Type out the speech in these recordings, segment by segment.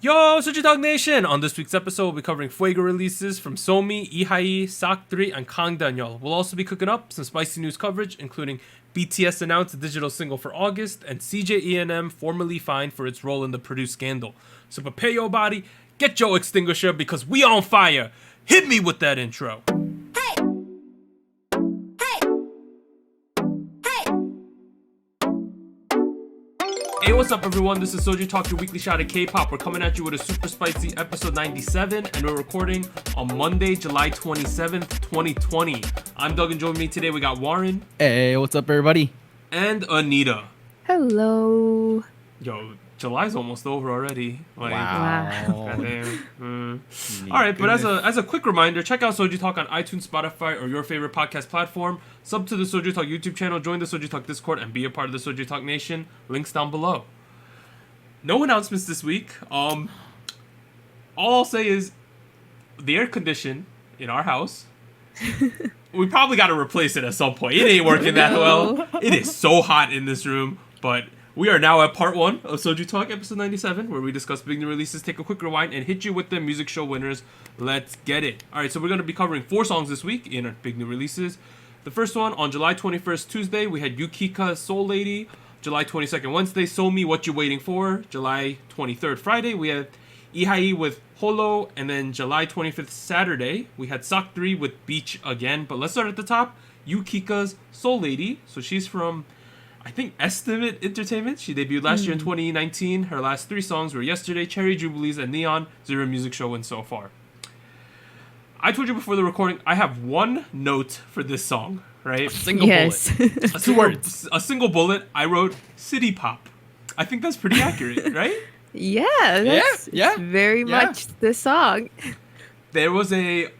Yo, SojuTalk Nation! On this week's episode, we'll be covering fuego releases from Somi, Ihai, SojuTalk 3, and Kangdanyol. We'll also be cooking up some spicy news coverage, including BTS announced a digital single for August, and CJ formally fined for its role in the Purdue scandal. So prepare your body, get your extinguisher, because we on fire! Hit me with that intro! Hey, what's up everyone? This is SojuTalk, your weekly shot of K-pop. We're coming at you with a super spicy episode 97, and we're recording on Monday, July 27th, 2020. I'm Doug, and joining me today we got Warren. Hey, what's up everybody? And Anita. Hello. Yo, July's almost over already. Wow. Goddamn. Alright, but as a quick reminder, check out SojuTalk on iTunes, Spotify, or your favorite podcast platform. Sub to the SojuTalk YouTube channel, join the SojuTalk Discord, and be a part of the SojuTalk Nation. Links down below. No announcements this week. All I'll say is the air condition in our house, we probably got to replace it at some point. It ain't working that well. It is so hot in this room, but we are now at part 1 of SojuTalk, episode 97, where we discuss big new releases, take a quick rewind, and hit you with the music show winners. Let's get it. Alright, so we're going to be covering 4 songs this week in our big new releases. The first one, on July 21st, Tuesday, we had Yukika, Soul Lady. July 22nd, Wednesday, Somi, What You Waiting For. July 23rd, Friday, we had Ihai with Holo. And then July 25th, Saturday, we had SojuTalk 3 with Beach again. But let's start at the top. Yukika's Soul Lady. So she's from, I think, Estimate Entertainment. She debuted last year in 2019. Her last 3 songs were Yesterday, Cherry Jubilees, and Neon. 0 music show win so far. I told you before the recording, I have one note for this song, right? A single bullet. A single bullet. I wrote City Pop. I think that's pretty accurate, right? Yeah, that's very much the song. There was a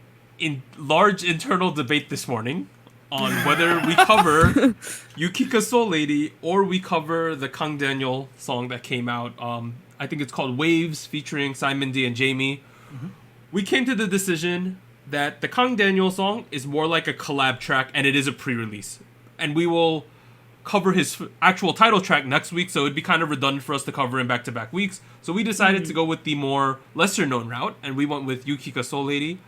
large internal debate this morning on whether we cover Yukika Soul Lady or we cover the Kangdanyol song that came out. I think it's called Waves, featuring Simon D and Jamie. Mm-hmm. We came to the decision that the Kangdanyol song is more like a collab track, and it is a pre-release. And we will cover his actual title track next week, so it'd be kind of redundant for us to cover in back-to-back weeks. So we decided to go with the more lesser-known route, and we went with Yukika Soul Lady.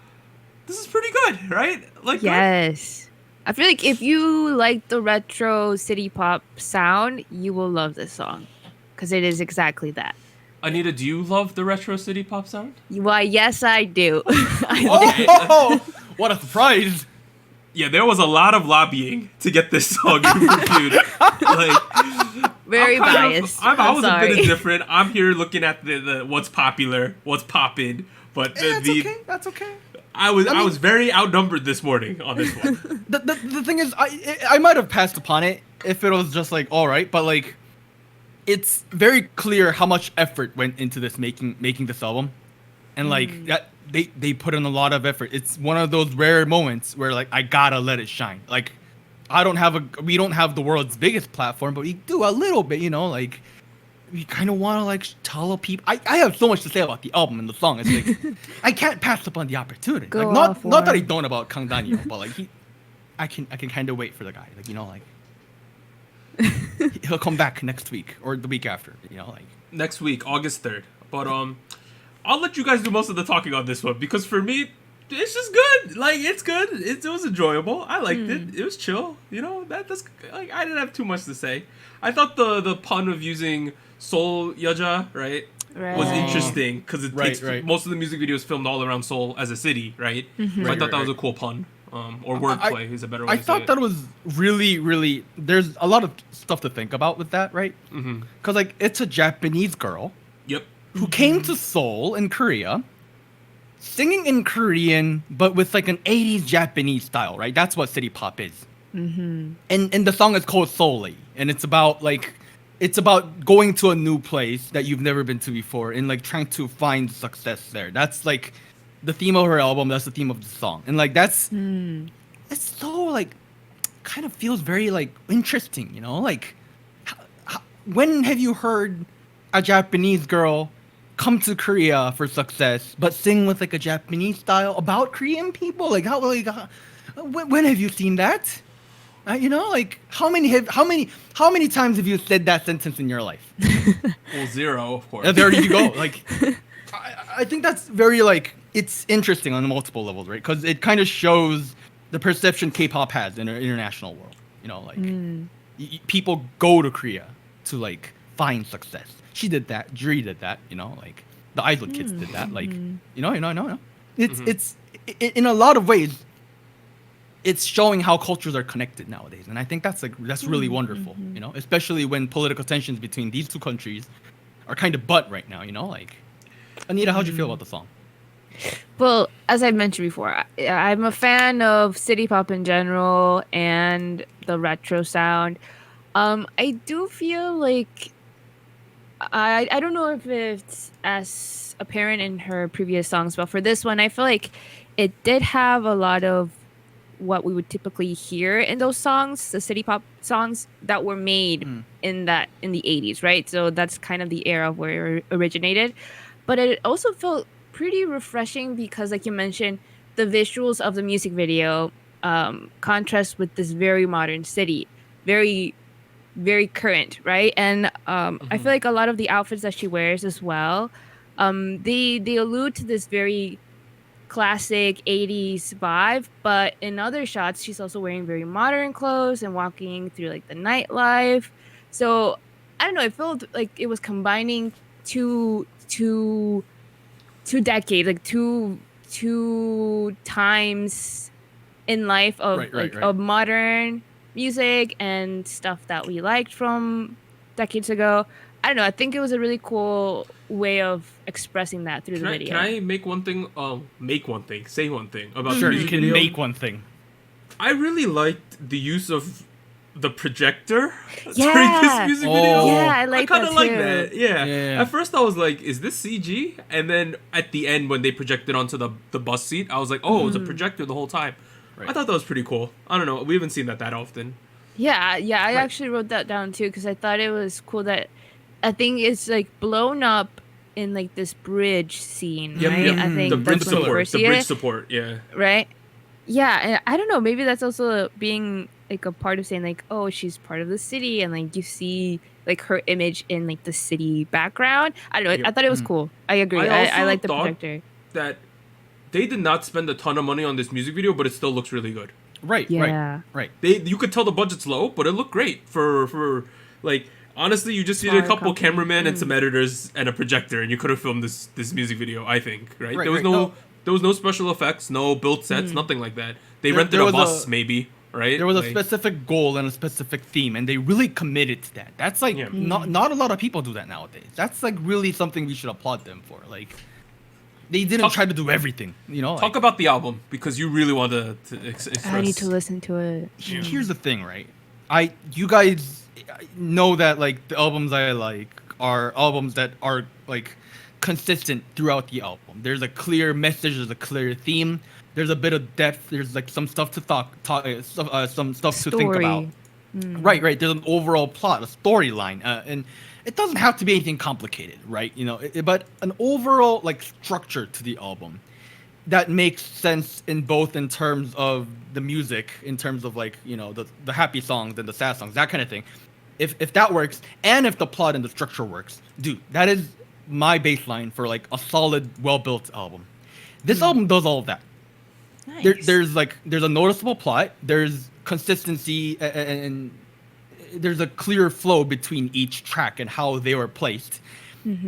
This is pretty good, right? Yes. I feel like if you like the retro city pop sound, you will love this song, because it is exactly that. Anita, do you love the retro city pop sound? Why, yes, I do. What a surprise! Yeah, there was a lot of lobbying to get this song reviewed. Very biased. I was a bit indifferent. I'm here looking at the what's popular, what's poppin', but That's okay. I was very outnumbered this morning on this one. The thing is, I might have passed upon it if it was just like all right, but like, it's very clear how much effort went into this making this album, and like that they put in a lot of effort. It's one of those rare moments where like I gotta let it shine. Like we don't have the world's biggest platform, but we do a little bit, you know, like we kind of want to like tell people. I have so much to say about the album and the song. It's like I can't pass upon the opportunity. Go like not that I don't about Kangdanyol, but like I can kind of wait for the guy. Like, you know, like he'll come back next week or the week after. You know, like next week, August 3rd. But I'll let you guys do most of the talking on this one, because for me, it's just good. Like, it's good. It was enjoyable. I liked it. It was chill. You know, that's like, I didn't have too much to say. I thought the pun of using Seoul Yeoja, right, was interesting, because it takes most of the music videos filmed all around Seoul as a city, right? Mm-hmm. So I thought that was a cool pun. Or wordplay is a better way to say it. I thought that was really, really... There's a lot of stuff to think about with that, right? Mm-hmm. Because, like, it's a Japanese girl... Yep. ...who came to Seoul in Korea, singing in Korean, but with, like, an 80s Japanese style, right? That's what city pop is. Mm-hmm. And the song is called Soul-y, and it's about, like... It's about going to a new place that you've never been to before and, like, trying to find success there. That's, like... the theme of her album, that's the theme of the song, and like that's it's so like kind of feels very like interesting, you know, like when have you heard a Japanese girl come to Korea for success but sing with like a Japanese style about Korean people? Like when have you seen that? You know, like how many times have you said that sentence in your life? Well, 0, of course. There you go. Like I think that's very like it's interesting on multiple levels, right? Because it kind of shows the perception K-pop has in an international world. You know, like people go to Korea to like find success. She did that. Juri did that. You know, like the Idol kids did that. Like you know. It's in a lot of ways. It's showing how cultures are connected nowadays, and I think that's really wonderful. You know, especially when political tensions between these two countries are kind of butt right now. You know, like Anita, how'd you feel about the song? Well, as I mentioned before, I'm a fan of city pop in general and the retro sound. I do feel like I don't know if it's as apparent in her previous songs, but for this one, I feel like it did have a lot of what we would typically hear in those songs, the city pop songs that were made in the 80s, right? So that's kind of the era where it originated. But it also felt pretty refreshing because, like you mentioned, the visuals of the music video contrast with this very modern city, very, very current, right? And I feel like a lot of the outfits that she wears as well, they allude to this very classic 80s vibe, but in other shots she's also wearing very modern clothes and walking through like the nightlife. So I don't know, it felt like it was combining two decades, like two times in life of of modern music and stuff that we liked from decades ago. I don't know. I think it was a really cool way of expressing that through the video. Can I make one thing? Say one thing about sure, the music video? You can make one thing. I really liked the use of the projector during Yeah. this music video. Yeah, I like kinda that like too. that. Yeah. At first I was like, is this CG? And then at the end when they projected onto the bus seat, I was like, oh, it was a projector the whole time. Right. I thought that was pretty cool. I don't know. We haven't seen that often. Yeah. I actually wrote that down too because I thought it was cool that I think it's like blown up in like this bridge scene, right? I think the bridge that's when we first see the bridge it, support, yeah. right? Yeah, and I don't know. Maybe that's also being like a part of saying like, oh, she's part of the city, and like you see like her image in like the city background. I don't know. I thought it was cool. I agree. I like the projector. That they did not spend a ton of money on this music video, but it still looks really good. Right. You could tell the budget's low, but it looked great for like. Honestly, you just needed a couple cameramen and some editors and a projector, and you could have filmed this music video. I think, right? There was no special effects, no built sets, nothing like that. They rented a bus, maybe, right? There was a specific goal and a specific theme, and they really committed to that. That's like not a lot of people do that nowadays. That's like really something we should applaud them for. Like, they didn't try to do everything, you know. Talk about the album because you really want to express. I need to listen to it. Here's the thing, right? You guys know that like the albums I like are albums that are like consistent throughout the album. There's a clear message, there's a clear theme, there's a bit of depth, there's like some stuff to some stuff to think about. Right. There's an overall plot, a storyline, and it doesn't have to be anything complicated, right? You know, but an overall like structure to the album that makes sense in terms of the music, in terms of like, you know, the happy songs and the sad songs, that kind of thing. If that works, and if the plot and the structure works, dude, that is my baseline for like a solid, well-built album. This album does all of that. Nice. There's a noticeable plot, there's consistency, and there's a clear flow between each track and how they were placed.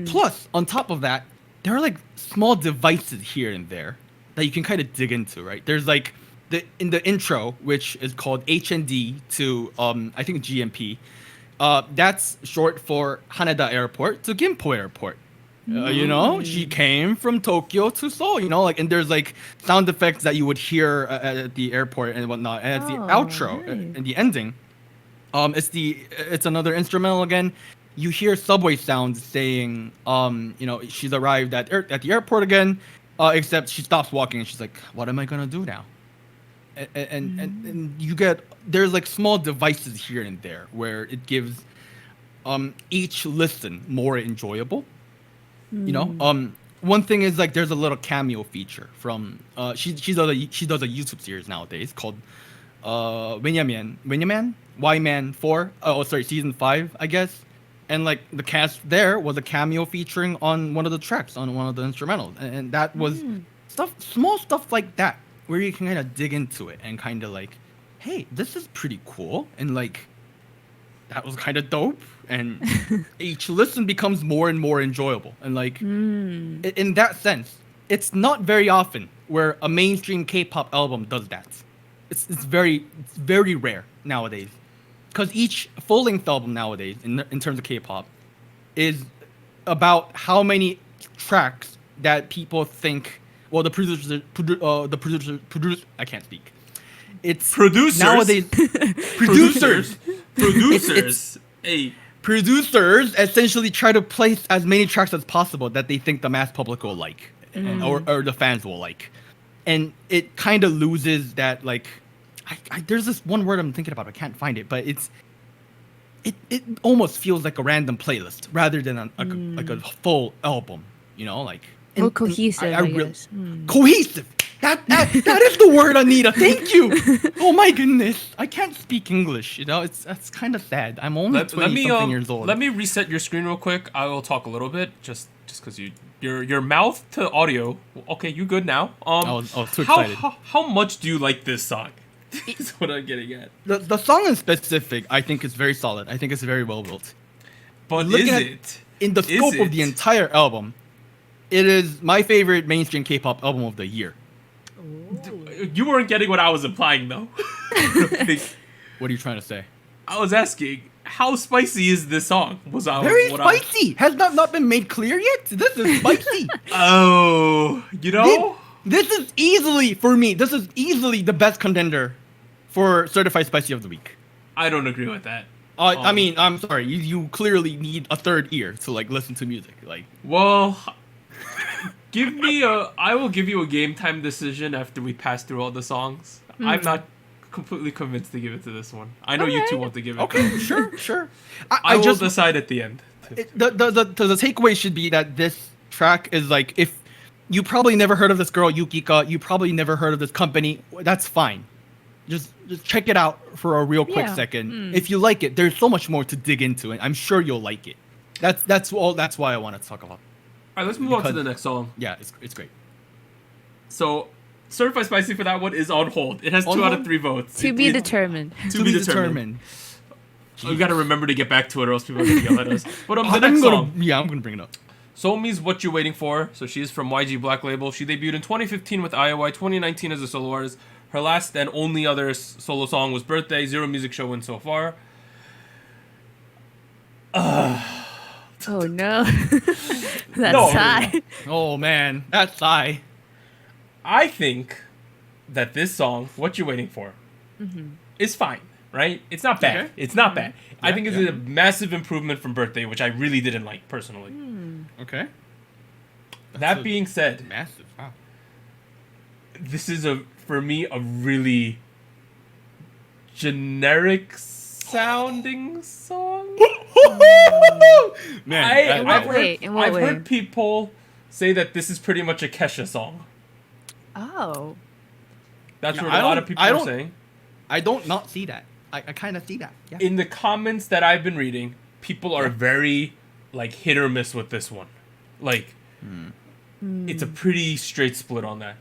Plus, on top of that, there are like small devices here and there that you can kind of dig into, right? There's like in the intro, which is called HND to I think GMP. That's short for Haneda Airport to Gimpo Airport. You know, she came from Tokyo to Seoul. You know, like, and there's like sound effects that you would hear at the airport and whatnot. And it's the outro and the ending. It's another instrumental again. You hear subway sounds saying, you know, she's arrived at the airport again. Except she stops walking and she's like, "What am I gonna do now?" And you get there's like small devices here and there where it gives each listen more enjoyable. You know, one thing is like there's a little cameo feature from she does a YouTube series nowadays called Wenyaman Y-Man 4. Oh sorry, season 5 I guess. And like the cast there was a cameo featuring on one of the tracks, on one of the instrumentals, and that was small stuff like that where you can kind of dig into it and kind of like, hey, this is pretty cool, and like that was kind of dope, and each listen becomes more and more enjoyable, and like in that sense, it's not very often where a mainstream K-pop album does that. It's very rare nowadays. Because each full-length album nowadays, in terms of K-pop, is about how many tracks that people think. Well, the producers. I can't speak. It's producers nowadays. Producers. Producers. Producers essentially try to place as many tracks as possible that they think the mass public will like, or the fans will like, and it kind of loses that like. There's this one word I'm thinking about. I can't find it, but it almost feels like a random playlist rather than like a full album. You know, like cohesive. I guess. Cohesive. That is the word, Anita. Thank you. Oh my goodness, I can't speak English. You know, that's kind of sad. I'm only 20-something years old. Let me reset your screen real quick. I will talk a little bit, just because your mouth to audio. Okay, you good now? I was too excited. How much do you like this song? That's what I'm getting at. The song in specific, I think, is very solid. I think it's very well built. But in the scope of the entire album, it is my favorite mainstream K-pop album of the year. You weren't getting what I was implying, though. What are you trying to say? I was asking, how spicy is this song? Very spicy. Has that not been made clear yet? This is spicy. Oh, you know. This is easily, for me, the best contender for Certified Spicy of the Week. I don't agree with that. I mean, I'm sorry. You clearly need a third ear to like listen to music. Like, well, I will give you a game time decision after we pass through all the songs. I'm not completely convinced to give it to this one. I know you two want to give it. Okay, sure. I will just decide at the end. The takeaway should be that this track is like, if you probably never heard of this girl, Yukika. You probably never heard of this company. That's fine. Just check it out for a real quick second. If you like it, there's so much more to dig into, and I'm sure you'll like it. That's why I wanted to talk about. All right, let's move on to the next song. Yeah, it's great. So, Certified Spicy for that one is on hold. It has 2 out of 3 votes. To be determined. To be determined. We got to remember to get back to it, or else people are going to yell at us. But the next song. Yeah, I'm going to bring it up. Somi's What You Waiting For. So she is from YG Black Label. She debuted in 2015 with IOI, 2019 as a solo artist. Her last and only other solo song was Birthday. 0 music show win so far. Oh no. That's sigh. Oh man, that sigh. I think that this song, What You Waiting For, is fine, right? It's not bad. Okay. It's not bad. I think it's a massive improvement from Birthday, which I really didn't like personally. Okay. That being said, massive. Wow. This is for me a really generic sounding song. Man, I've heard people say that this is pretty much a Kesha song. Oh. That's what a lot of people are saying. I don't not see that. I kind of see that. Yeah. In the comments that I've been reading, people are very like hit or miss with this one. Like, it's a pretty straight split on that.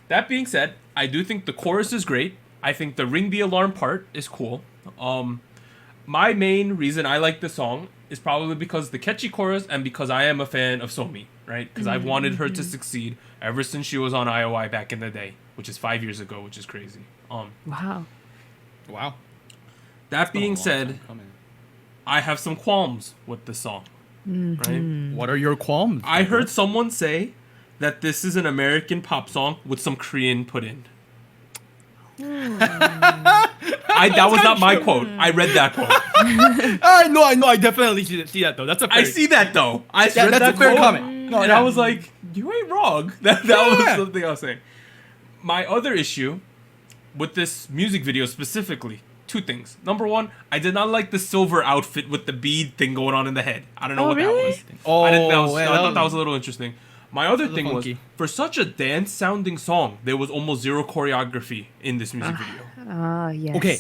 That being said, I do think the chorus is great. I think the ring the alarm part is cool. My main reason I like the song is probably because the catchy chorus and because I am a fan of Somi, right? Because I've wanted her to succeed ever since she was on IOI back in the day, which is 5 years ago, which is crazy. Wow. That being said, I have some qualms with the song. Right? What are your qualms? I heard someone say that this is an American pop song with some Korean put in. That was not my quote. I read that quote. I know. I definitely see that though. That's a fair. I see that though. That's a fair comment. No, and I was like, you ain't wrong. That was something I was saying. My other issue with this music video specifically, 2 things. Number 1, I did not like the silver outfit with the bead thing going on in the head. I don't know what that was. I thought that was a little interesting. My other thing was, for such a dance-sounding song, there was almost 0 choreography in this music video. Yes. Okay.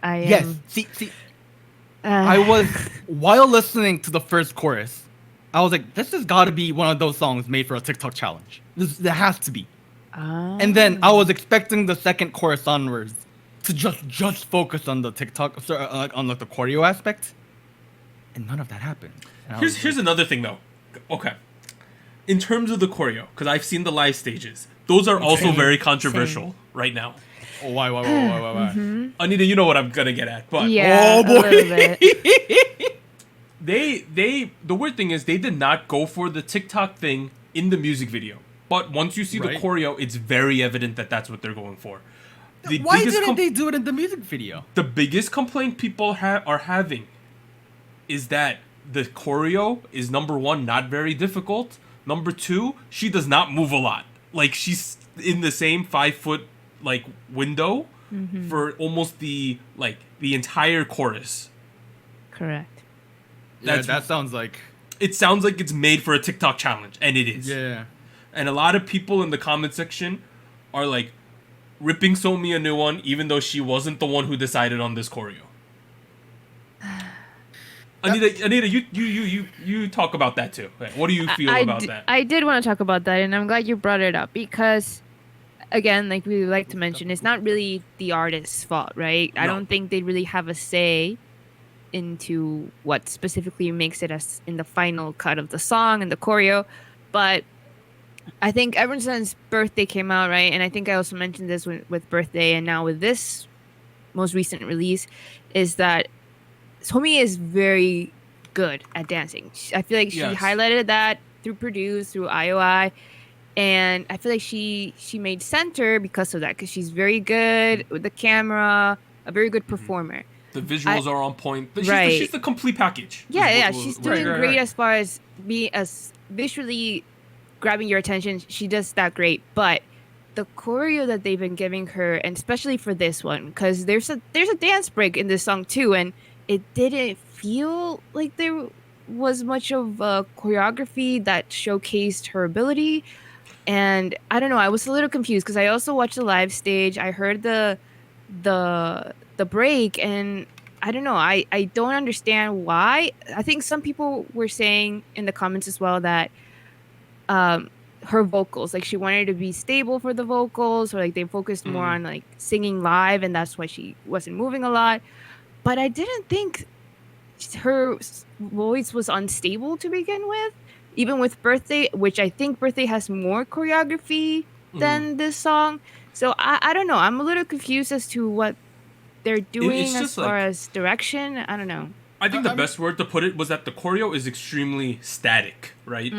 I am. Yes. See. I was while listening to the first chorus, I was like, this has got to be one of those songs made for a TikTok challenge. There has to be. And then I was expecting the second chorus onwards to just focus on the TikTok, on like the choreo aspect, and none of that happened. Here's another thing though. Okay, in terms of the choreo, because I've seen the live stages, those are also very controversial right now. Oh, why? Mm-hmm. Anita, you know what I'm gonna get at, but Yeah, oh boy. a little bit. the weird thing is they did not go for the TikTok thing in the music video. But once you see the choreo, it's very evident that that's what they're going for. Why didn't they do it in the music video? The biggest complaint people are having is that the choreo is, number one, not very difficult. Number two, she does not move a lot. Like, she's in the same 5-foot like window for almost the entire chorus. Correct. That sounds like... It sounds like it's made for a TikTok challenge, and it is. Yeah. And a lot of people in the comment section are like ripping Somi a new one, even though she wasn't the one who decided on this choreo. Anita, you talk about that too. What do you feel about that? I did want to talk about that, and I'm glad you brought it up because, again, like we like to mention, it's not really the artist's fault, right? No. I don't think they really have a say into what specifically makes it as in the final cut of the song and the choreo, but I think ever since Birthday came out, right, and I think I also mentioned this with Birthday and now with this most recent release, is that Somi is very good at dancing. I feel like she highlighted that through Produce, through IOI, and I feel like she made center because of that, because she's very good with the camera, a very good performer. The visuals are on point. She's the complete package. Yeah, she's doing great as far as being as visually grabbing your attention. She does that great, but the choreo that they've been giving her, and especially for this one, because there's a dance break in this song too, and it didn't feel like there was much of a choreography that showcased her ability. And I don't know, I was a little confused because I also watched the live stage. I heard the break, and I don't know, I don't understand why. I think some people were saying in the comments as well that her vocals, like she wanted to be stable for the vocals, or like they focused more on like singing live, and that's why she wasn't moving a lot. But I didn't think her voice was unstable to begin with, even with Birthday, which I think Birthday has more choreography than this song. So I don't know, I'm a little confused as to what they're doing as far as direction. I don't know. I think the best word to put it was that the choreo is extremely static, right?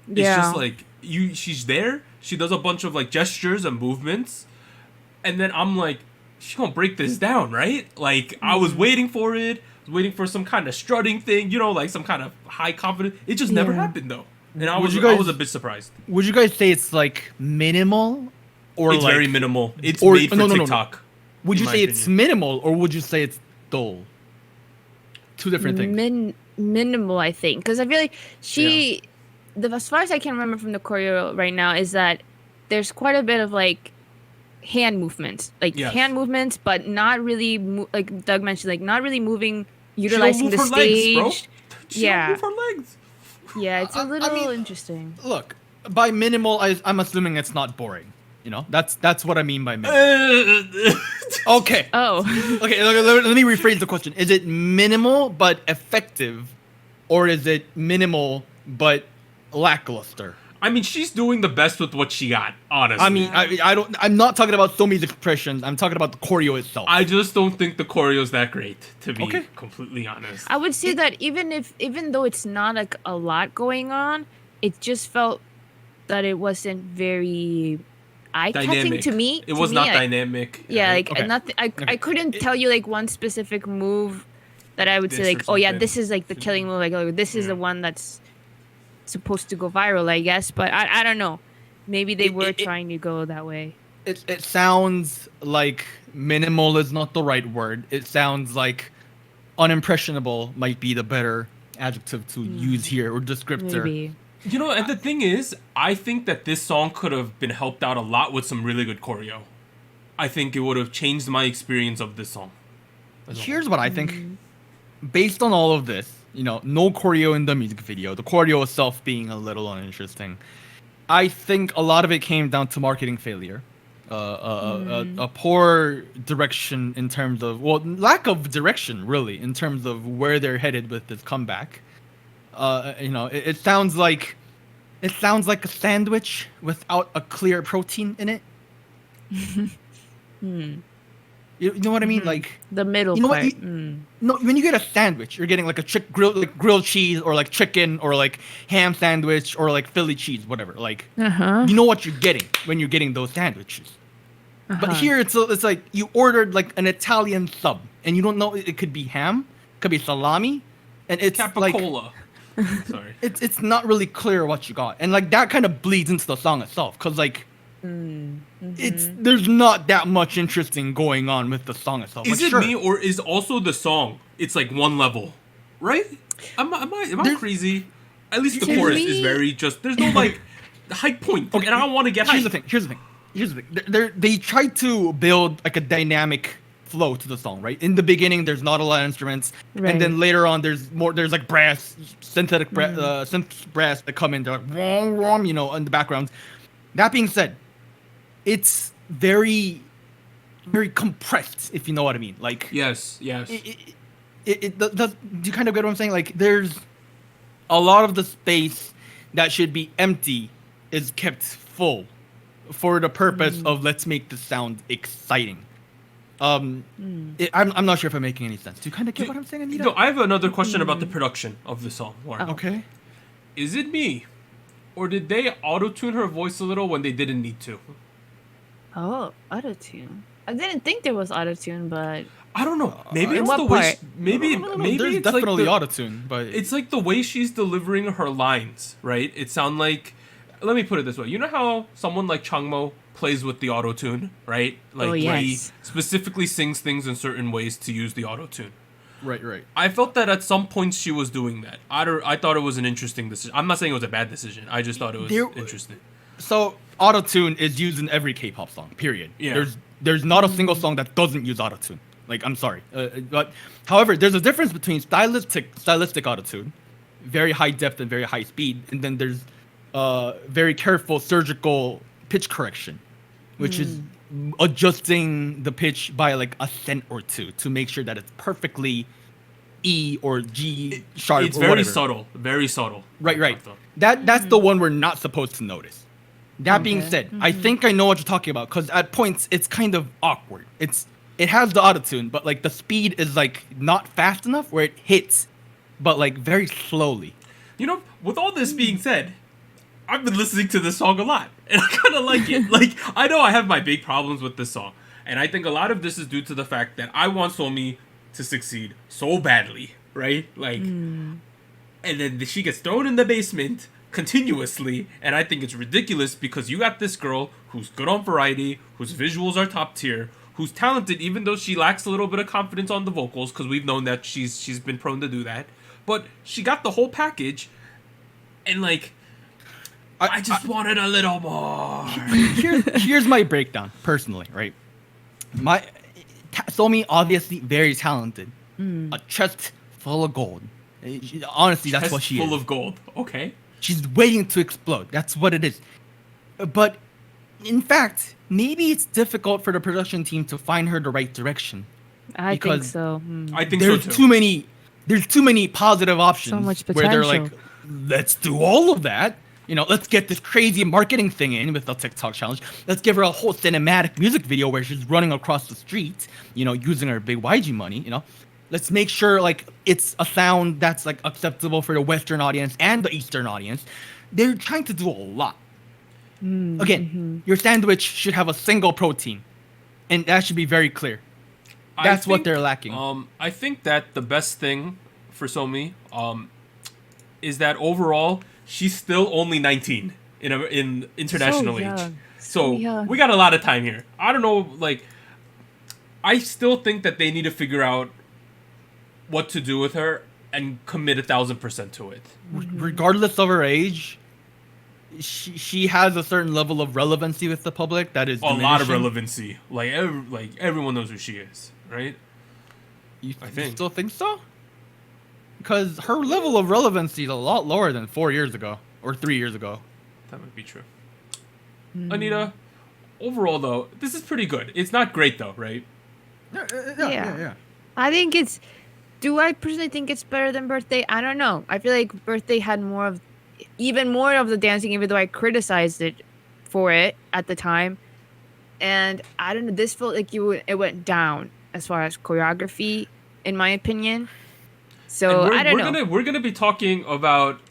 It's just like she's there, she does a bunch of like gestures and movements, and then I'm like, she's gonna break this down, right? Like I was waiting for it, waiting for some kind of strutting thing, like some kind of high confidence. It just never happened though, and I was a bit surprised. Would you guys say it's like minimal, or it's like, very minimal? It's made for TikTok. No. Would you say it's minimal, or would you say it's dull? Two different things. Minimal, I think, because I feel like she. As far as I can remember from the choreo right now, is that there's quite a bit of like hand movements, hand movements, but not really like Doug mentioned, like not really moving, utilizing the stage. Legs, bro. She don't move her legs. Yeah, it's a little interesting. Look, by minimal, I'm assuming it's not boring. That's what I mean by minimal. Okay. Oh. Okay. Let me rephrase the question: is it minimal but effective, or is it minimal but lackluster? I mean, she's doing the best with what she got, honestly. I mean, I'm not talking about Somi's expressions. I'm talking about the choreo itself. I just don't think the choreo is that great, to be completely honest. I would say that even though it's not like a lot going on, it just felt that it wasn't very eye-catching to me. It was not dynamic. Yeah, I couldn't tell you like one specific move that I would say like, oh yeah, this is like the killing move. Like, oh, this is the one that's supposed to go viral, I guess. But I don't know. Maybe they were trying to go that way. It sounds like minimal is not the right word. It sounds like unimpressionable might be the better adjective to use here, or descriptor. Maybe. And the thing is, I think that this song could have been helped out a lot with some really good choreo. I think it would have changed my experience of this song. Here's what I think. based on all of this, no choreo in the music video, the choreo itself being a little uninteresting, I think a lot of it came down to marketing failure. A poor direction in terms of, lack of direction, really, in terms of where they're headed with this comeback. It sounds like a sandwich without a clear protein in it. You know what I mean? Like the middle part. No, when you get a sandwich, you're getting like a grilled cheese, or like chicken, or like ham sandwich, or like Philly cheese, whatever. Like you know what you're getting when you're getting those sandwiches. But here it's like you ordered like an Italian sub, and you don't know, it could be ham, could be salami, and it's Capicola. Like Sorry. it's not really clear what you got, and like that kind of bleeds into the song itself, cause like. There's not that much interesting going on with the song itself. Is it me, or is also the song? It's like one level, right? Am I crazy? At least the chorus is very just. There's no like high point, and I don't want to get. Here's the thing. They tried to build like a dynamic flow to the song, right? In the beginning, there's not a lot of instruments, and then later on, there's more. There's like brass, synthetic synth brass that come in. They're like wom, wom, in the background. That being said, it's very, very compressed, if you know what I mean. Like yes. Do you kind of get what I'm saying? Like there's a lot of the space that should be empty is kept full for the purpose of let's make the sound exciting. I'm not sure if I'm making any sense. Do you kind of get what I'm saying, Anita? No, I have another question about the production of the song. Okay. Is it me, or did they auto-tune her voice a little when they didn't need to? Oh, autotune. I didn't think there was autotune, but I don't know. Maybe it's what the way. part? Maybe there's it's definitely like autotune, but it's like the way she's delivering her lines, right? It sound like. Let me put it this way. You know how someone like Changmo plays with the autotune, right? Like where he specifically sings things in certain ways to use the autotune. Right. I felt that at some points she was doing that. I thought it was an interesting decision. I'm not saying it was a bad decision. I just thought it was interesting. So autotune is used in every K-pop song. Period. Yeah. There's not a single song that doesn't use autotune. Like I'm sorry, but however, there's a difference between stylistic autotune, very high depth and very high speed, and then there's very careful surgical pitch correction, which is adjusting the pitch by like a cent or two to make sure that it's perfectly E or G sharp. It's or very whatever. subtle, very subtle. Right. That's the one we're not supposed to notice. That being said, I think I know what you're talking about, because at points it's kind of awkward. It has the autotune, but like the speed is like not fast enough where it hits, but like very slowly. With all this being said, I've been listening to this song a lot, and I kind of like it. Like, I know I have my big problems with this song, and I think a lot of this is due to the fact that I want Somi to succeed so badly, right? Like, and then she gets thrown in the basement continuously, and I think it's ridiculous because you got this girl who's good on variety, whose visuals are top tier, who's talented, even though she lacks a little bit of confidence on the vocals, because we've known that she's been prone to do that. But she got the whole package, and like, I just wanted a little more. Here's my breakdown, personally, right? Somi, obviously very talented. A chest full of gold. Honestly, that's what she is. Full of gold. Okay. She's waiting to explode. That's what it is. But, in fact, maybe it's difficult for the production team to find her the right direction. I think so. I think there's so too. There's too many positive options. So much where they're potential. like, let's do all of that. Let's get this crazy marketing thing in with the TikTok challenge. Let's give her a whole cinematic music video where she's running across the street, using her big YG money, Let's make sure like it's a sound that's like acceptable for the Western audience and the Eastern audience. They're trying to do a lot. Again, your sandwich should have a single protein, and that should be very clear. That's what they're lacking. I think that the best thing for Somi, is that overall she's still only 19 in international age. So we got a lot of time here. I don't know, like, I still think that they need to figure out what to do with her and commit 1,000% to it. Regardless of her age, she has a certain level of relevancy with the public that is diminishing. A lot of relevancy. Like everyone knows who she is, right? You still think so? because her level of relevancy is a lot lower than 4 years ago or 3 years ago. That might be true. Anita, overall though, this is pretty good. It's not great though, right? Yeah. I think it's. Do I personally think it's better than Birthday? I don't know. I feel like Birthday had even more of the dancing, even though I criticized it for it at the time. And I don't know. This felt like it went down as far as choreography, in my opinion. So I don't know. We're gonna be talking about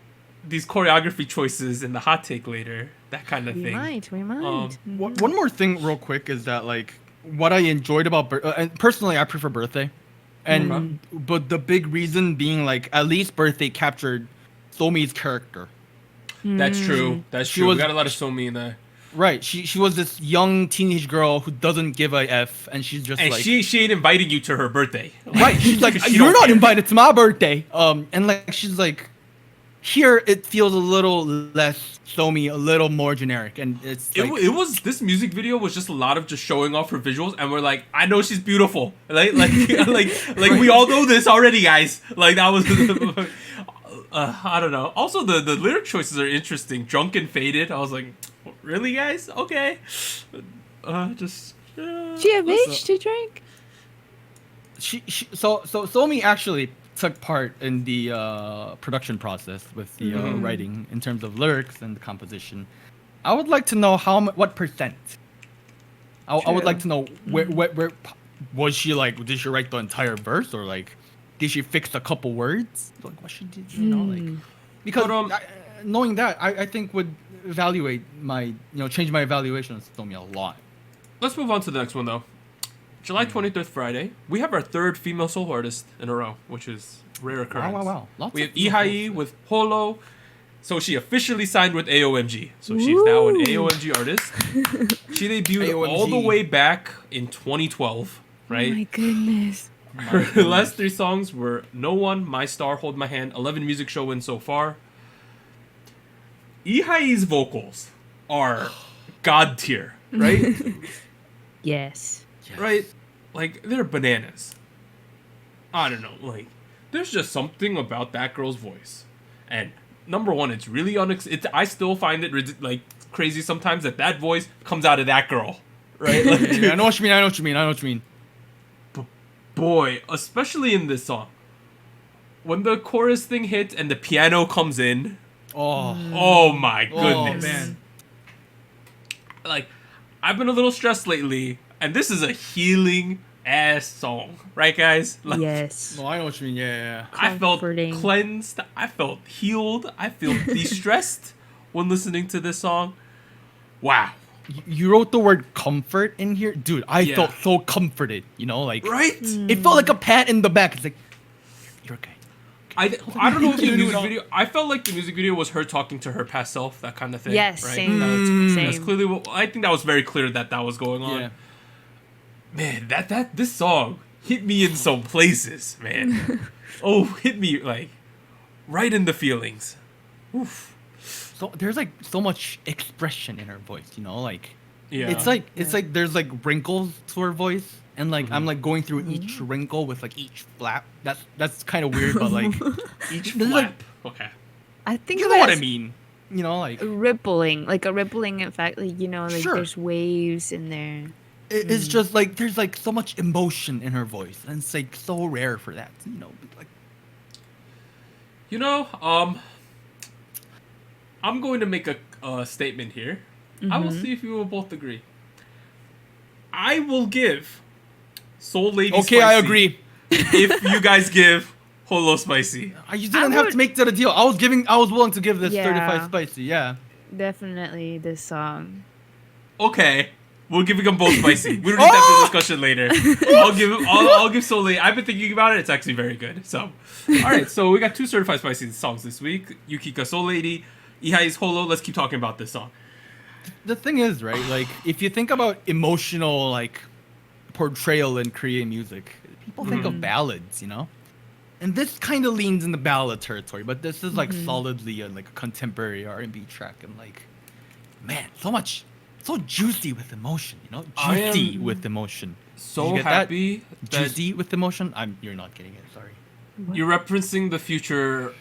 these choreography choices in the hot take later. That kind of thing. We might. One more thing, real quick, is that like what I enjoyed about and personally, I prefer Birthday, and but the big reason being like at least Birthday captured Somi's character. That's true. That's true. We got a lot of Somi in there. Right. She was this young teenage girl who doesn't give a F, and she's just like she ain't inviting you to her birthday. Right. She's like, She you're don't not care. invited to my birthday. And like she's like, here it feels a little less Somi, a little more generic, and it's like, It was this music video was just a lot of just showing off her visuals, and we're like, I know she's beautiful, right? Like we all know this already, guys. Like that was, I don't know. Also, the lyric choices are interesting. Drunk and faded. I was like, really, guys? Okay. She have age to drink? so Somi actually took part in the production process with the writing in terms of lyrics and the composition. I would like to know what percent. I would like to know where was she like? Did she write the entire verse, or like did she fix a couple words? Like what she did, like because knowing that, I think would evaluate change my evaluation of Somi a lot. Let's move on to the next one though. July 23rd, Friday, we have our third female solo artist in a row, which is rare occurrence. Wow. We have Ihai with Holo. So she officially signed with AOMG. So she's now an AOMG artist. She debuted all the way back in 2012, right? Oh my goodness. Her last 3 songs were No One, My Star, Hold My Hand, 11 music show wins so far. Ihai's vocals are god tier, right? Yes. Right? Like, they're bananas. I don't know. Like, there's just something about that girl's voice. And number one, it's really I still find it like crazy sometimes that voice comes out of that girl. Right? Like, Yeah, I know what you mean. But boy, especially in this song, when the chorus thing hits and the piano comes in. Oh my goodness. Oh, man. Like, I've been a little stressed lately, and this is a healing ass song, right, guys? Like, Yes. No, I know what you mean. Yeah. I felt Comforting. cleansed. I felt healed. I feel de-stressed when listening to this song. Wow. You wrote the word comfort in here, dude. I Yeah. felt so comforted. Like Right? it felt like a pat in the back. It's like you're okay. I don't know if the music video. I felt like the music video was her talking to her past self, that kind of thing. Yes, right? same. That's Same. clearly. I think that was very clear that was going on. Yeah. Man, this song hit me in some places, man. Hit me like right in the feelings. Oof. So there's like so much expression in her voice. Like Yeah. it's like there's like wrinkles to her voice, and like I'm like going through each wrinkle with like each flap. That's kind of weird, but like each there's, flap. Okay. I think you of know it what I as mean. Like rippling, like a rippling effect. Like like Sure. there's waves in there. it's just like there's like so much emotion in her voice, and it's like so rare for that. Like I'm going to make a statement here. I will see if you will both agree. I will give Soul Lady okay, Spicy I agree. if you guys give Holo Spicy. You didn't have to make that a deal. I was willing to give this Yeah. 35 spicy. Yeah. Definitely this song. Okay, we're giving them both spicy. We don't need to have the discussion later. I'll give Soul Lady. I've been thinking about it. It's actually very good. So, all right. So we got 2 certified spicy songs this week. Yukika, Soul Lady, Ihai's Holo. Let's keep talking about this song. The thing is, right? Like, if you think about emotional, like, portrayal in Korean music, people think of ballads, And this kind of leans in the ballad territory, but this is like solidly like a contemporary R&B track, and like, man, so juicy with emotion, I juicy am with emotion. So Did you get happy that juicy with emotion. You're not getting it. Sorry. You're referencing the future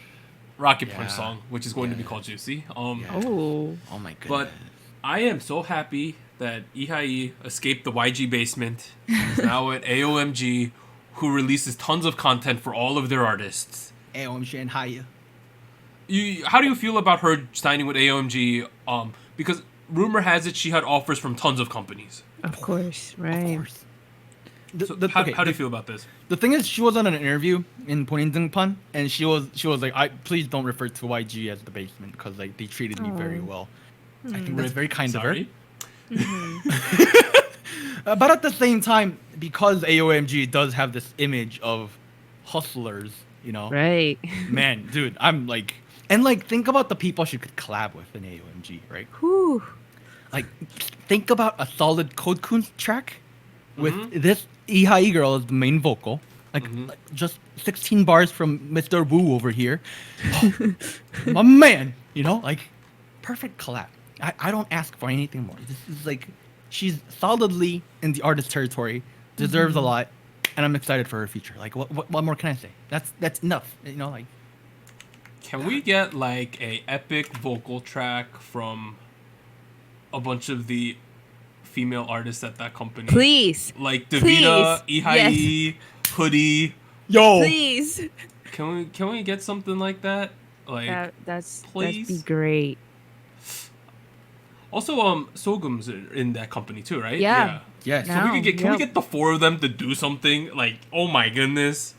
Rocket Punch Yeah. song, which is going to be called Juicy. Yeah. Oh. Oh my goodness. But I am so happy that Ihai escaped the YG basement. He's now at AOMG, who releases tons of content for all of their artists. AOMG and Haya. How do you feel about her signing with AOMG? Because rumor has it she had offers from tons of companies. Of course, right. Of course. So how do you feel about this? The thing is, she was on an interview in Ponindungpan, and she was like, please don't refer to YG as the basement because like they treated me very well. I think that's very kind Sorry? of her. But at the same time, because AOMG does have this image of hustlers, you know, Right. man, dude, I'm like, and like think about the people she could collab with in AOMG, right? Whew. Like, think about a solid Code Kunz track with this Ihai girl as the main vocal. Like just 16 bars from Mr. Wu over here. My man, you know, like perfect collab. I don't ask for anything more. This is like, she's solidly in the artist territory, deserves a lot, and I'm excited for her future. Like, what more can I say? That's enough, you know, like. Can we get like a epic vocal track from a bunch of the female artists at that company? Please. Like Davina, Please. Ihai, Hoodie. Yo! Please. Can we get something like that? Like That'd please? be great. Also Sogum's in that company too, right? Yeah. Yes. No. So we Yep. can we get the four of them to do something? Like, oh my goodness.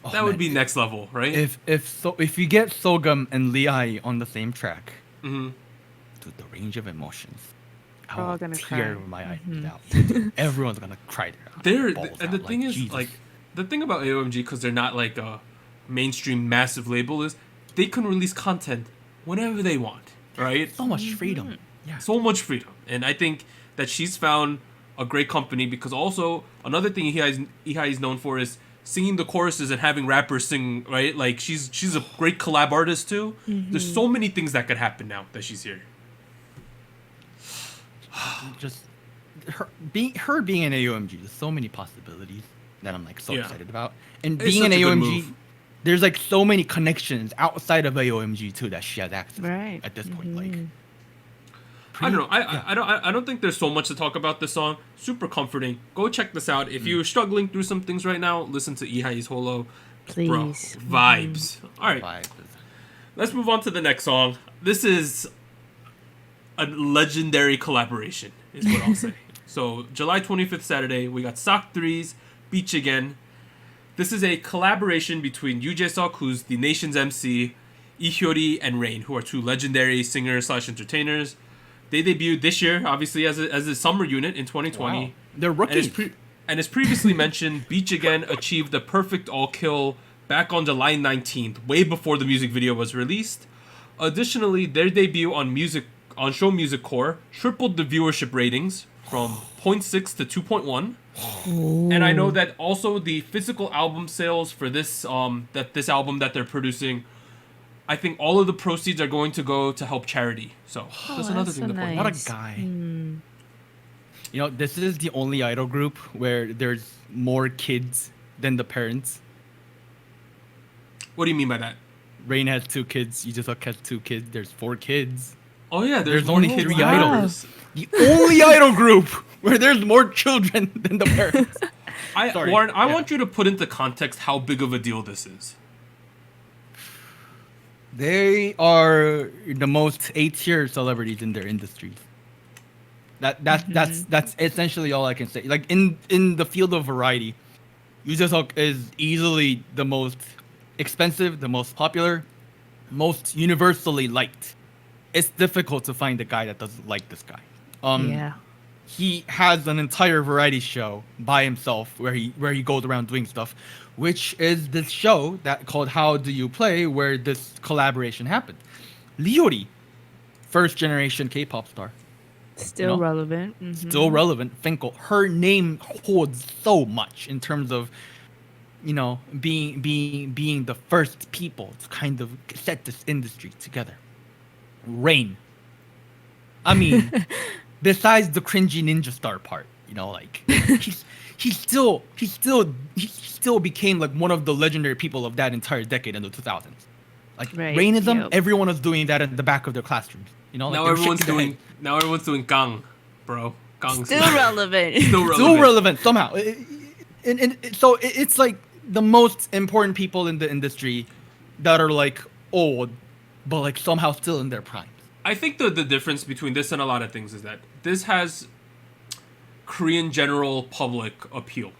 Oh, That would man. be next level, right? If you get Sogum and Lihai on the same track, Mm-hmm. dude, the range of emotions. I We're all will gonna tear cry. my eyes out. Everyone's gonna cry They're balls and the out, thing is Jesus. like the thing about AOMG, because they're not like a mainstream massive label, is they can release content whenever they want, right? so much freedom. Yeah. So much freedom, and I think that she's found a great company, because also another thing Ihai is known for is singing the choruses and having rappers sing, right? Like she's a great collab artist too. There's so many things that could happen now that she's here. Just her being in AOMG. There's so many possibilities that I'm like so Yeah. excited about. And It's being in such a good AOMG, move. there's like so many connections outside of AOMG too that she has access to Right. at this point. Like, I don't know. I don't think there's so much to talk about this song. Super comforting. Go check this out. If you're struggling through some things right now, listen to Ihai's Holo. Please. Bro, vibes. All right, vibes. let's move on to the next song. This is a legendary collaboration, is what I'll say. So, July 25th, Saturday, we got Sock 3's Beach Again. This is a collaboration between Yoo Jae-suk, who's the nation's MC, Lee Hyori, and Rain, who are two legendary singers/entertainers. They debuted this year, obviously, as a summer unit in 2020. Wow. They're rookies. And as previously mentioned, Beach Again achieved the perfect all-kill back on July 19th, way before the music video was released. Additionally, their debut on Show Music Core tripled the viewership ratings from 0.6 to 2.1. And I know that also the physical album sales for this this album that they're producing, I think all of the proceeds are going to go to help charity. So that's another that's thing so to point nice. out. What a guy. You know, this is the only idol group where there's more kids than the parents. What do you mean by that? Rain has 2 kids. You just has 2 kids. There's 4 kids. Oh yeah, There's more only kids 3 than wow. idols. The only idol group where there's more children than the parents. Sorry. Warren, I Yeah. want you to put into context how big of a deal this is. They are the most A-tier celebrities in their industries. That's essentially all I can say. Like in the field of variety, Yoo Jae-suk is easily the most expensive, the most popular, most universally liked. It's difficult to find a guy that doesn't like this guy. Yeah. He has an entire variety show by himself where he goes around doing stuff, which is this show that called How Do You Play, where this collaboration happened. Liori, first generation K-pop star, Still know? relevant. Mhm. still relevant. Finkel, her name holds so much in terms of, you know, being the first people to kind of set this industry together. Rain. I mean, besides the cringy ninja star part, You know, like he still became like one of the legendary people of that entire decade in the 2000s. Like Rainism, yep. everyone was doing that in the back of their classrooms. You know, like now everyone's doing gang, bro. Gang's Still relevant. Still relevant somehow. So it's like the most important people in the industry that are like old, but like somehow still in their prime. I think the difference between this and a lot of things is that this has Korean general public appeal.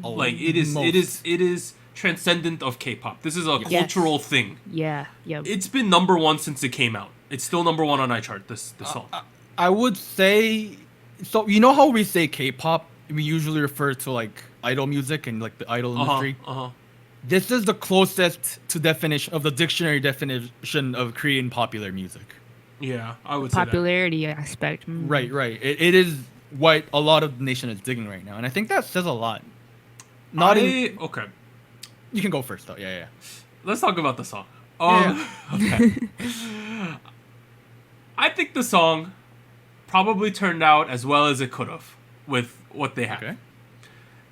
Like it is transcendent of K-pop. This is a cultural thing. Yeah. Yep. It's been number one since it came out. It's still number one on iChart. This song. I would say, so you know how we say K-pop, we usually refer to like idol music and like the idol industry. This is the closest to definition of the dictionary definition of Korean popular music. Yeah, I would say that. Popularity aspect. Right. It is what a lot of the nation is digging right now, and I think that says a lot. Okay. You can go first though. Yeah. Let's talk about the song. Okay. I think the song probably turned out as well as it could have with what they have. Okay.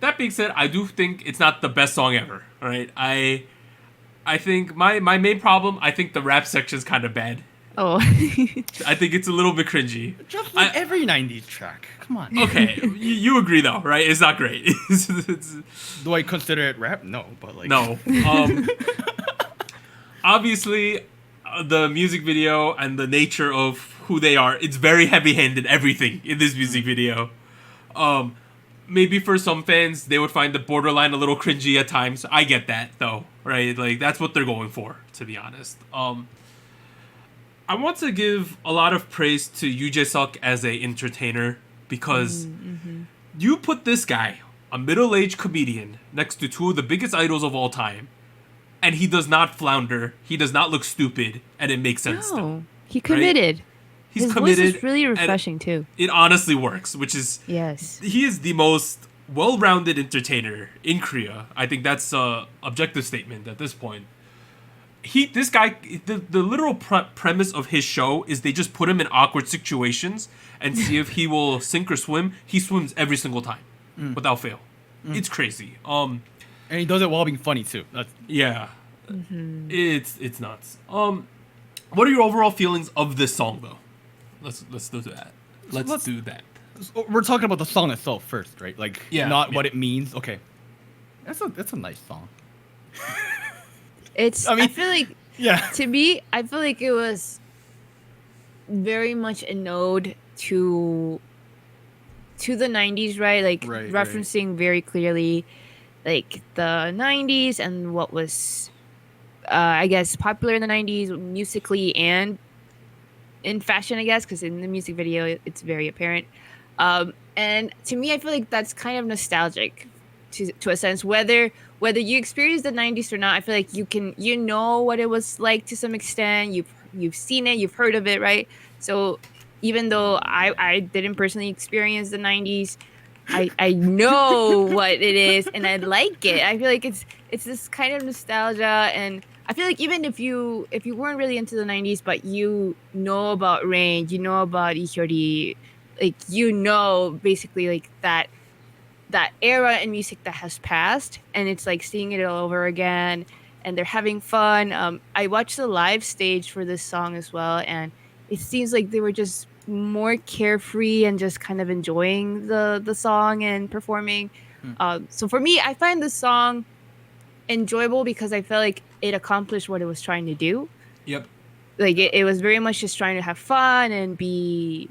That being said, I do think it's not the best song ever. All right, I think my main problem, I think the rap section's kind of bad. Oh. I think it's a little bit cringy. Just like every 90s track. Come on. Okay, you agree though, right? It's not great. Do I consider it rap? No, but like... No. Obviously, the music video and the nature of who they are, it's very heavy-handed, everything in this music video. Maybe for some fans, they would find the borderline a little cringy at times. I get that, though, right? Like, that's what they're going for, to be honest. I want to give a lot of praise to Yoo Jae-suk as a entertainer because you put this guy, a middle-aged comedian, next to two of the biggest idols of all time, and he does not flounder, he does not look stupid, and it makes sense. No, he committed. Right? His committed. Voice is really refreshing too. It honestly works, which is he is the most well-rounded entertainer in Korea. I think that's a objective statement at this point. This guy, the literal premise of his show is they just put him in awkward situations and see if he will sink or swim. He swims every single time without fail. It's crazy. And he does it while being funny too. It's nuts. What are your overall feelings of this song though? Let's do that. Let's do that. We're talking about the song itself first, right? Like, not what it means. Okay, that's a nice song. I feel like, to me, I feel like it was very much an ode to the 90s, right? Like, referencing very clearly, like, the 90s and what was, I guess, popular in the 90s musically and in fashion, I guess, because in the music video, it's very apparent. And to me, I feel like that's kind of nostalgic to a sense, whether you experience the 90s or not. I feel like you know what it was like to some extent. You've seen it, you've heard of it, right? So even though I didn't personally experience the 90s, I know what it is and I like it. I feel like it's this kind of nostalgia, and I feel like even if you weren't really into the 90s, but you know about Rain, you know about Ihyori, like you know basically like that era in music that has passed, and it's like seeing it all over again, and they're having fun. I watched the live stage for this song as well, and it seems like they were just more carefree and just kind of enjoying the song and performing. So for me, I find the song enjoyable because I felt like it accomplished what it was trying to do. Yep. Like it was very much just trying to have fun and be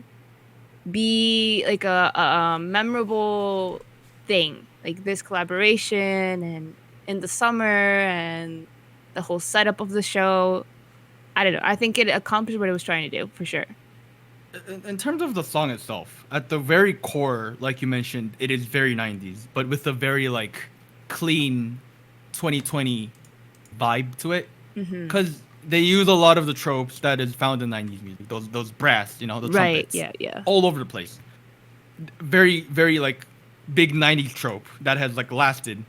like a memorable thing, like this collaboration and in the summer and the whole setup of the show. I don't know. I think it accomplished what it was trying to do for sure. In terms of the song itself, at the very core, like you mentioned, it is very 90s, but with a very like clean 2020 vibe to it, because they use a lot of the tropes that is found in 90s music. Those brass, the trumpets, yeah, all over the place. Very, very like big 90s trope that has like lasted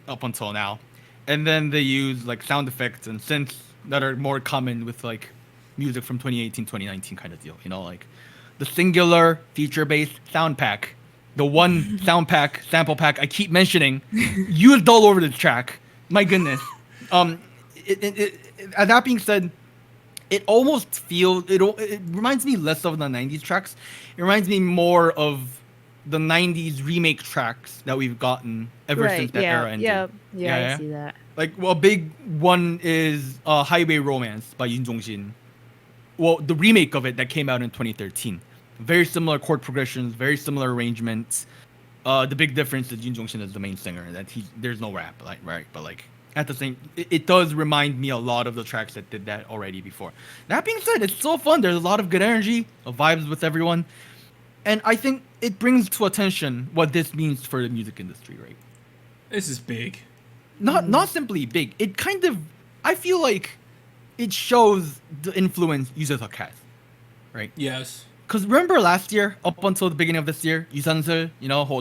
up until now, and then they use like sound effects and synths that are more common with like music from 2018, 2019 kind of deal. Like the singular feature-based sound pack the one sample pack I keep mentioning, used all over the track. My goodness. That being said, it almost feels it reminds me less of the 90s tracks. It reminds me more of the 90s remake tracks that we've gotten ever since that era ended. Yeah, I see that. Like, well, a big one is Highway Romance by Yoon Jong-shin. Well, the remake of it that came out in 2013. Very similar chord progressions, very similar arrangements. The big difference is Yoon Jong-shin is the main singer. That there's no rap, like, right? But like at the same, it does remind me a lot of the tracks that did that already before. That being said, it's so fun. There's a lot of good energy, vibes with everyone, and I think it brings to attention what this means for the music industry, right? This is big. Not simply big. It kind of, I feel like it shows the influence SojuTalk has, right? Yes. Because remember last year, up until the beginning of this year, 유산슬,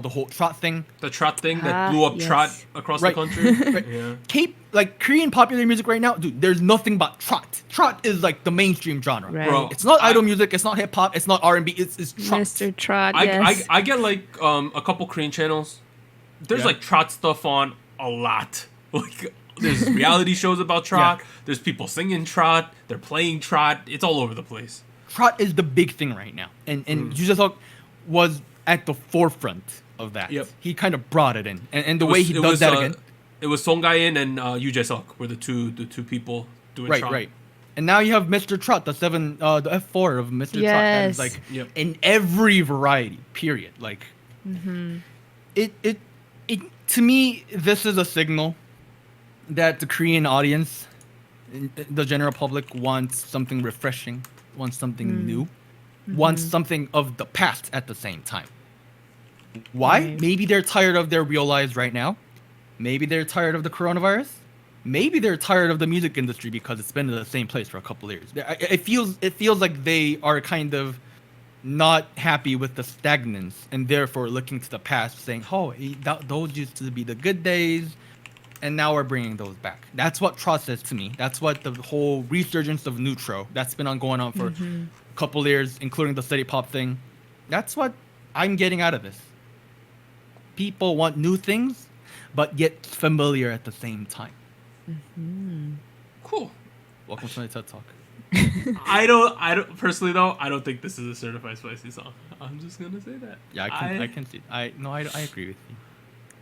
the whole trot thing. The trot thing that blew up trot across the country. Right. Yeah. Korean popular music right now, dude, there's nothing but trot. Trot is like the mainstream genre. Right. Bro, It's not idol music, it's not hip hop, it's not R&B, it's trot. Mr. Trot, I get like a couple Korean channels. There's like trot stuff on a lot. Like there's reality shows about trot. Yeah. There's people singing trot. They're playing trot. It's all over the place. Trot is the big thing right now. And SojuTalk was at the forefront of that. Yep. He kind of brought it in. And the way he does that again. It was Song Gae-in and Yoo Jae-suk were the two people doing trot. Right. And now you have Mr. Trot, the F4 of Mr. Trot. That is like in every variety, period. Like it to me, this is a signal that the Korean audience, the general public, wants something refreshing, wants something new, wants something of the past at the same time. Why? Right. Maybe they're tired of their real lives right now. Maybe they're tired of the coronavirus. Maybe they're tired of the music industry because it's been in the same place for a couple of years. It feels like they are kind of not happy with the stagnance and therefore looking to the past, saying, "Oh, those used to be the good days, and now we're bringing those back." That's what Trot says to me. That's what the whole resurgence of Neutro that's been going on for a couple of years, including the city pop thing. That's what I'm getting out of this. People want new things, but yet familiar at the same time. Cool. Welcome to my TED Talk. I don't personally though. I don't think this is a certified spicy song. I'm just gonna say that. Yeah, I can see. I agree with you.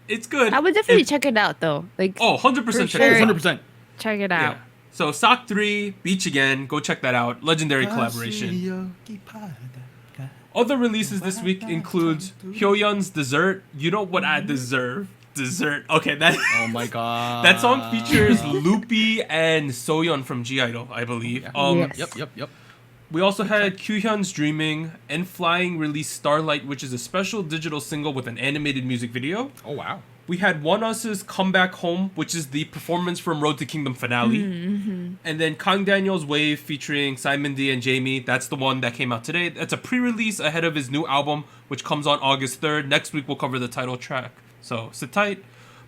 It's good. I would definitely check it out though. Like 100% check sure. it out. 100%. check it out. Yeah. So SOC 3, Beach Again, go check that out. Legendary collaboration. Other releases this week includes Hyoyeon's Dessert. You know what I deserve? Dessert. Okay, that. Oh my god. That song features Loopy and Soyeon from G-Idol, I believe. Yes. Yep. We also had Kyuhyun's Dreaming and Flying released Starlight, which is a special digital single with an animated music video. Oh wow. We had One Us's Come Back Home, which is the performance from Road to Kingdom finale. And then Kang Daniel's Wave featuring Simon D and Jamie. That's the one that came out today. That's a pre-release ahead of his new album, which comes on August 3rd. Next week we'll cover the title track. So sit tight.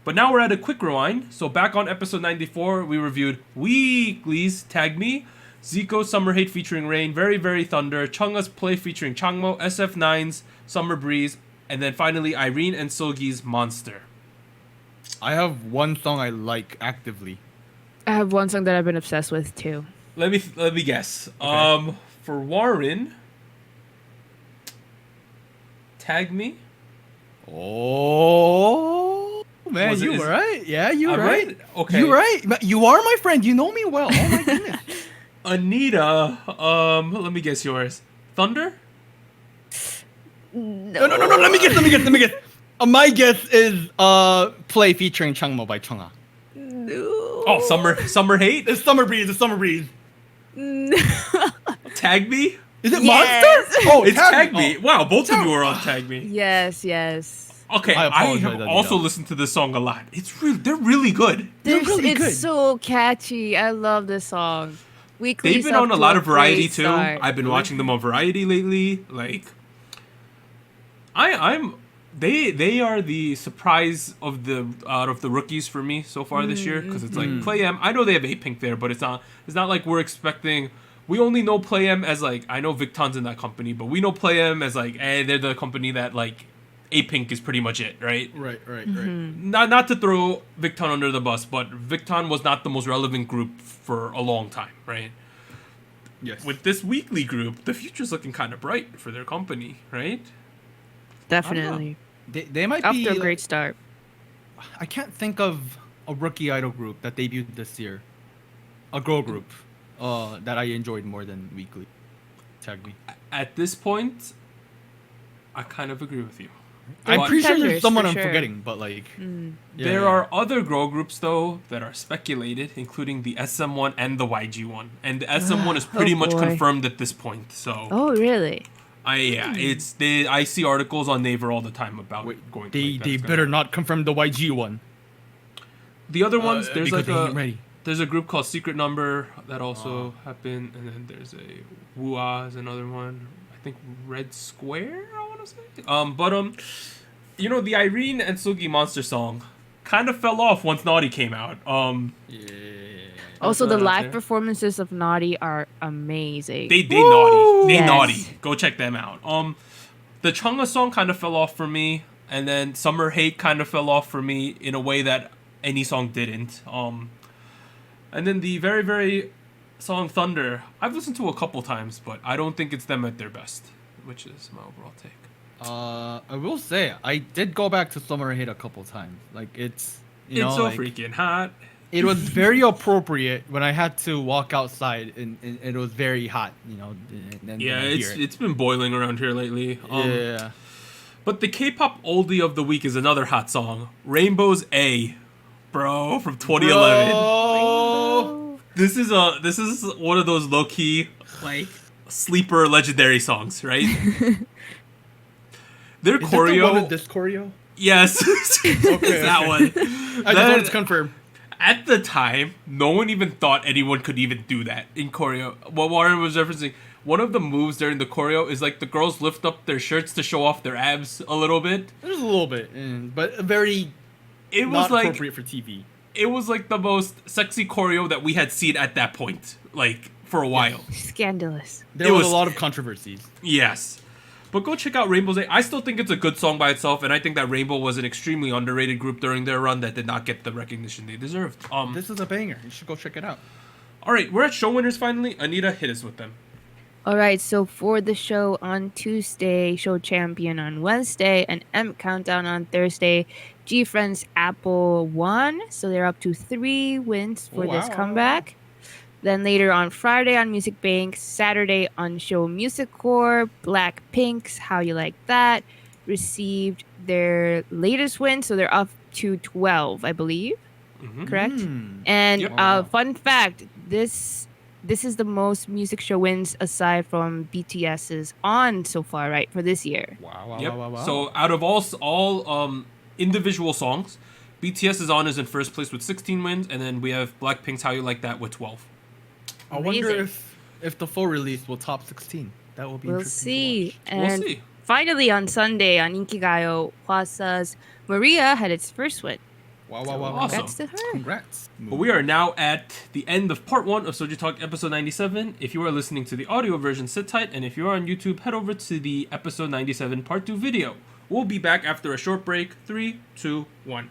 But now we're at a quick rewind. So back on episode 94, we reviewed Weekly's Tag Me, Zico's Summer Hate featuring Rain, Very Very Thunder, Chunga's Play featuring Changmo, SF9's Summer Breeze, and then finally Irene and Sogi's Monster. I have one song I like actively. I have one song that I've been obsessed with too. Let me guess. Okay. For Warren, Tag Me. Oh man, Was it- you is- were right. Yeah, you were I'm right. right? Okay. You right. You are my friend. You know me well. Oh my goodness. Anita. Let me guess yours. Thunder. No. Let me guess. My guess is Play featuring Changmo by Chunga. No. Oh, Summer Hate. It's Summer Breeze. Tag Me. Is it Yes. Monster? Oh, It's Tag Me. Oh. Wow, both of you are on Tag Me. Yes. Okay, I I apologize, have Anita. also listened to this song a lot. They're really good. It's good. so catchy. I love this song. Weekly. They've been on a lot of Variety too. Start. I've been watching them on Variety lately. Like, they are the surprise of the out of the rookies for me so far this year, because it's like Play M. I know they have 8pink there, but it's not like we're expecting. We only know Play M as like, I know Victon's in that company, but we know Play M as like, they're the company that like A-Pink is pretty much it, right? Right. Not to throw Victon under the bus, but Victon was not the most relevant group for a long time, right? Yes. With this weekly group, the future's looking kind of bright for their company, right? Definitely. They might Off be to a great start. I can't think of a rookie idol group that debuted this year. A girl group that I enjoyed more than weekly. Tag me. At this point, I kind of agree with you. I'm But pretty sure contenders, there's someone for I'm sure. forgetting, but like there are other girl groups though that are speculated, including the SM1 and the YG one, and the SM1 is pretty much boy. confirmed at this point. So Oh, really? I see articles on Naver all the time about going. To They like, that's better not confirm the YG one. The other ones, there's because like they ain't ready. there's a group called Secret Number that also happened, and then there's a Wua is another one. I think Red Square, I want to say. You know, the Irene and Sugi Monster song kind of fell off once Naughty came out. Also, the that out live there. performances of Naughty are amazing. They Naughty. They Yes. Naughty. Go check them out. The Chunga song kind of fell off for me, and then Summer Hate kind of fell off for me in a way that any song didn't. And then the very, very song Thunder, I've listened to a couple times, but I don't think it's them at their best, which is my overall take. I will say I did go back to Summer Hate a couple times. Like it's It's so like, freaking hot. it was very appropriate when I had to walk outside and it was very hot. And Yeah, I hear it. it's been boiling around here lately. Yeah. But the K-pop oldie of the week is another hot song, Rainbow's A, bro, from 2011. Bro. This is one of those low key like sleeper legendary songs, right? Their Is it the choreo, one with this choreo? yes, it's that one. I just That- wanted to confirm. At the time, no one even thought anyone could even do that in choreo. What Warren was referencing, one of the moves during the choreo is like the girls lift up their shirts to show off their abs a little bit. There's a little bit, but very It not was like appropriate for TV. it was like the most sexy choreo that we had seen at that point, like for a while. Scandalous. There It was was- a lot of controversies. Yes. But go check out Rainbow's A. I still think it's a good song by itself, and I think that Rainbow was an extremely underrated group during their run that did not get the recognition they deserved. This is a banger. You should go check it out. All right, we're at show winners finally. Anita, hit us with them. All right, so for the show on Tuesday, show champion on Wednesday, and M countdown on Thursday, G Friends Apple won, so they're up to 3 wins for this Wow. comeback. Then later on Friday on Music Bank, Saturday on show Music Core, Blackpink's How You Like That received their latest win, so they're up to 12, I believe. Mhm. Correct? Mm. And Yep. fun fact, this is the most music show wins aside from BTS's On so far, right, for this year. Wow, Yep. So out of all individual songs, BTS's On is in first place with 16 wins, and then we have Blackpink's How You Like That with 12. I wonder Amazing. if the full release will top 16. That will be We'll interesting see. to watch. We'll And see. finally on Sunday on Inkigayo, Hwasa's Maria had its first win. Wow, Awesome. Congrats to her. Congrats. But we are now at the end of part 1 of SojuTalk episode 97. If you are listening to the audio version, sit tight, and if you are on YouTube, head over to the episode 97 part 2 video. We'll be back after a short break. 3, 2, 1.